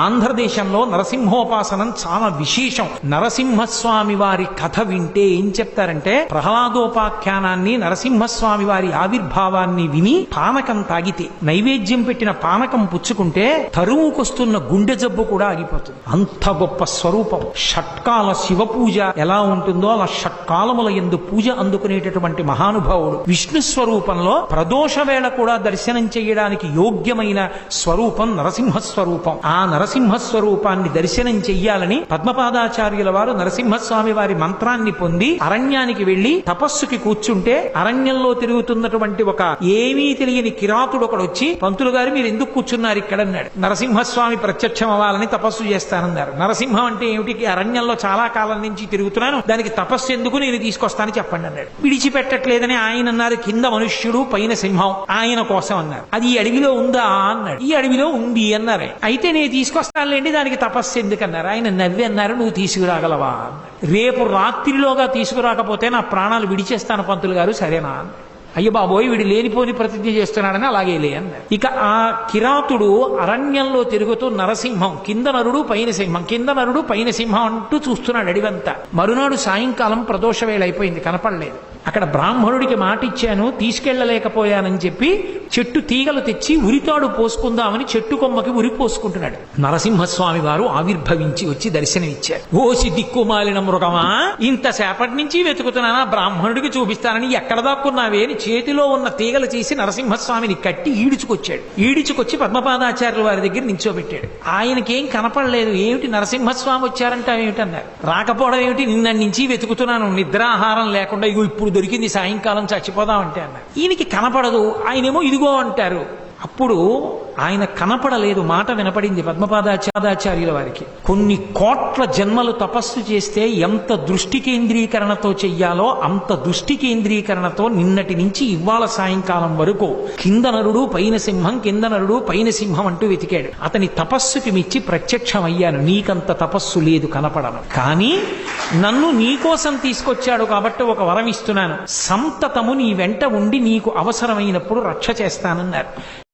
ఆంధ్రదేశంలో నరసింహోపాసనం చాలా విశేషం. నరసింహస్వామి వారి కథ వింటే ఏం చెప్తారంటే, ప్రహ్లాదోపాఖ్యానాన్ని, నరసింహస్వామి వారి ఆవిర్భావాన్ని విని పానకం తాగితే, నైవేద్యం పెట్టిన పానకం పుచ్చుకుంటే తరువుకొస్తున్న గుండె జబ్బు కూడా ఆగిపోతుంది. అంత గొప్ప స్వరూపం. షట్కాల శివ పూజ ఎలా ఉంటుందో అలా షట్కాలముల యందు పూజ అందుకునేటటువంటి మహానుభావుడు. విష్ణు స్వరూపంలో ప్రదోష వేళ కూడా దర్శనం చేయడానికి యోగ్యమైన స్వరూపం నరసింహస్వరూపం. ఆ నరసింహస్వరూపాన్ని దర్శనం చెయ్యాలని పద్మపాదాచార్యుల వారు నరసింహస్వామి వారి మంత్రాన్ని పొంది అరణ్యానికి వెళ్లి తపస్సుకి కూర్చుంటే, అరణ్యంలో తిరుగుతున్నటువంటి ఒక ఏమీ తెలియని కిరాతుడు ఒకడు వచ్చి, పంతులు గారు మీరు ఎందుకు కూర్చున్నారు ఇక్కడ అన్నాడు. నరసింహస్వామి ప్రత్యక్షం అవ్వాలని తపస్సు చేస్తానన్నారు. నరసింహం అంటే ఏమిటి? అరణ్యంలో చాలా కాలం నుంచి తిరుగుతున్నాను, దానికి తపస్సు ఎందుకు, నేను తీసుకొస్తాను చెప్పండి అన్నాడు. విడిచిపెట్టట్లేదని ఆయన అన్నారు. కింద మనుష్యుడు పైన సింహం, ఆయన కోసం అన్నారు. అది ఈ అడవిలో ఉందా అన్నాడు. ఈ అడవిలో ఉంది అన్నారు. అయితే నేను తీసుకొస్తానులేండి, దానికి తపస్సు ఎందుకన్నారు. ఆయన నవ్వి అన్నారు, నువ్వు తీసుకురాగలవా అన్నారు. రేపు రాత్రిలోగా తీసుకురాకపోతే నా ప్రాణాలు విడిచేస్తాను పంతులు గారు, సరేనా? అయ్య బాబోయ్, వీడు లేనిపోని ప్రతిజ్ఞ చేస్తున్నాడని అలాగే లే అన్నారు. ఇక ఆ కిరాతుడు అరణ్యంలో తిరుగుతూ నరసింహం, కింద నరుడు పైన సింహం, కింద నరుడు పైన సింహం అంటూ చూస్తున్నాడు అడివంతా. మరునాడు సాయంకాలం ప్రదోష వేళ అయిపోయింది, కనపడలేదు. అక్కడ బ్రాహ్మణుడికి మాట ఇచ్చాను, తీసుకెళ్లలేకపోయానని చెప్పి చెట్టు తీగలు తెచ్చి ఉరితాడు పోసుకుందామని చెట్టు కొమ్మకి ఉరి పోసుకుంటున్నాడు. నరసింహస్వామి వారు ఆవిర్భవించి వచ్చి దర్శనమిచ్చారు. ఓసి దిక్కుమాలిన మృగమా, ఇంతసేపటి నుంచి వెతుకుతున్నానా, బ్రాహ్మణుడికి చూపిస్తానని ఎక్కడ దాక్కున్నావే అని చేతిలో ఉన్న తీగలు చేసి నరసింహస్వామిని కట్టి ఈడ్చుకొచ్చాడు. ఈడ్చుకొచ్చి పద్మపాదాచార్యుల వారి దగ్గర నించోబెట్టాడు. ఆయనకేం కనపడలేదు. ఏమిటి నరసింహస్వామి వచ్చారంటావేమిటన్నారు. రాకపోవడం ఏమిటి, నిన్న నుంచి వెతుకుతున్నాను, నిద్రాహారం లేకుండా, ఇగో ఇప్పుడు దొరికింది, సాయంకాలం చచ్చిపోదామంటే అన్నారు. ఈయనకి కనపడదు, ఆయనేమో ఇదిగో అంటారు. అప్పుడు ఆయన కనపడలేదు, మాట వినపడింది పద్మపాదాచార్యుల వారికి. కొన్ని కోట్ల జన్మలు తపస్సు చేస్తే ఎంత దృష్టి కేంద్రీకరణతో చెయ్యాలో అంత దృష్టి కేంద్రీకరణతో నిన్నటి నుంచి ఇవాళ సాయంకాలం వరకు కింద నరుడు పైన సింహం, కింద నరుడు పైన సింహం అంటూ వెతికాడు. అతని తపస్సుకి మెచ్చి ప్రత్యక్షమయ్యాను. నీకంత తపస్సు లేదు, కనపడను, కానీ నన్ను నీకోసం తీసుకొచ్చాడు కాబట్టి ఒక వరం ఇస్తున్నాను, సంతతము నీ వెంట ఉండి నీకు అవసరమైనప్పుడు రక్ష చేస్తానన్నారు.